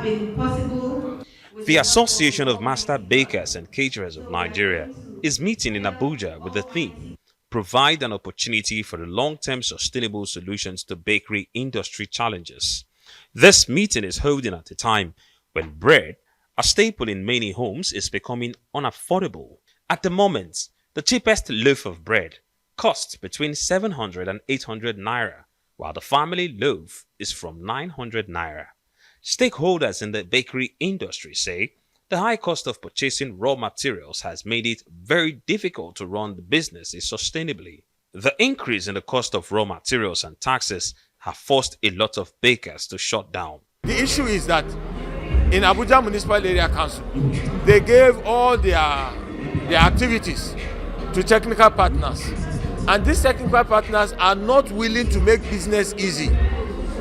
been possible with The the help of the Association of Master government itself. Bakers and Caterers of So we are Nigeria going to is meeting in focus Abuja with the on theme Provide an opportunity for the long-term sustainable solutions to bakery industry challenges. This meeting is holding at a time when bread, a staple in many homes, is becoming unaffordable. At the moment, the cheapest loaf of bread costs between 700 and 800 naira, while the family loaf is from 900 naira. Stakeholders in the bakery industry say the high cost of purchasing raw materials has made it very difficult to run the businesses sustainably. The increase in the cost of raw materials and taxes have forced a lot of bakers to shut down. The issue is that in Abuja Municipal Area Council, they gave all their activities to technical partners. And these technical partners are not willing to make business easy.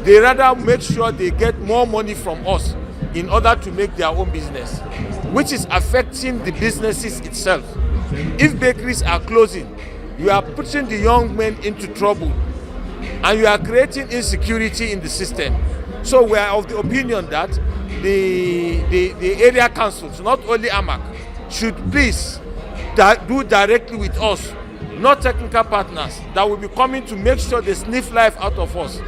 They rather make sure they get more money from us in order to make their own business, which is affecting the businesses itself. If bakeries are closing, you are putting the young men into trouble and you are creating insecurity in the system. So we are of the opinion that the area councils, not only AMAC, should please do directly with us, not technical partners that will be coming to make sure they sniff life out of us.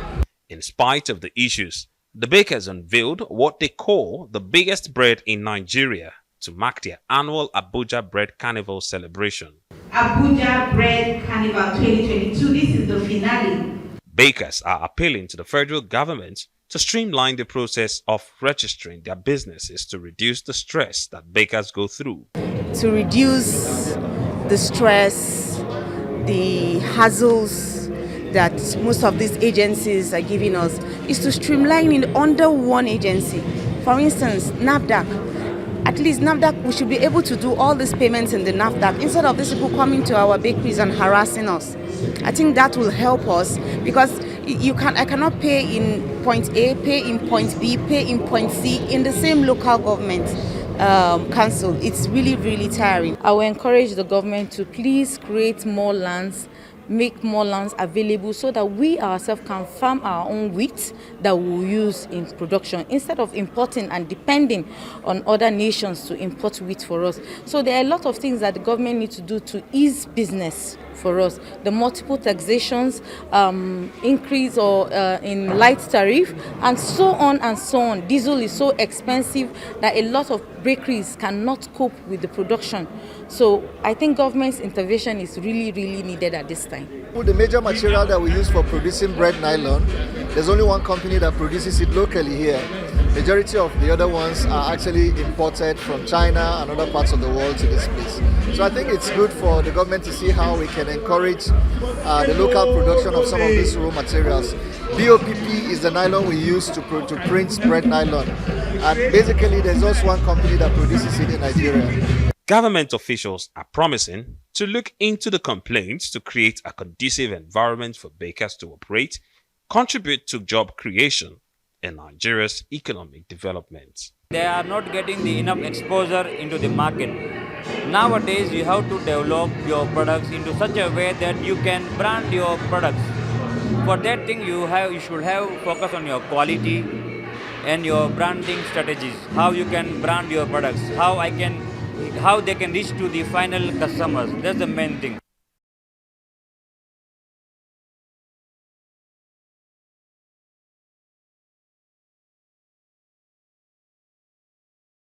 In spite of the issues, the bakers unveiled what they call the biggest bread in Nigeria to mark their annual Abuja Bread Carnival celebration. Abuja Bread Carnival 2022, this is the finale. Bakers are appealing to the federal government to streamline the process of registering their businesses to reduce the stress that bakers go through. To reduce the stress, the hassles that most of these agencies are giving us, is to streamline it under one agency. For instance, NAFDAC. At least NAFDAC, we should be able to do all these payments in the NAFDAC instead of these people coming to our bakeries and harassing us. I think that will help us because I cannot pay in point A, pay in point B, pay in point C in the same local government council. It's really, really tiring. I will encourage the government to please create more lands, make more lands available so that we ourselves can farm our own wheat that we will use in production instead of importing and depending on other nations to import wheat for us. So there are a lot of things that the government needs to do to ease business for us. The multiple taxations, increase or in light tariff, and so on and so on. Diesel is so expensive that a lot of bakeries cannot cope with the production. So I think government's intervention is really, really needed at this time. The major material that we use for producing bread nylon, there's only one company that produces it locally here. Majority of the other ones are actually imported from China and other parts of the world to this place. So I think it's good for the government to see how we can encourage the local production of some of these raw materials. BOPP is the nylon we use to print bread nylon. And basically there's also one company that produces it in Nigeria. Government officials are promising to look into the complaints to create a conducive environment for bakers to operate, contribute to job creation in Nigeria's economic development. They are not getting the enough exposure into the market. Nowadays, you have to develop your products into such a way that you can brand your products. For that thing, you should have focus on your quality and your branding strategies. How you can brand your products, how they can reach to the final customers. That's the main thing.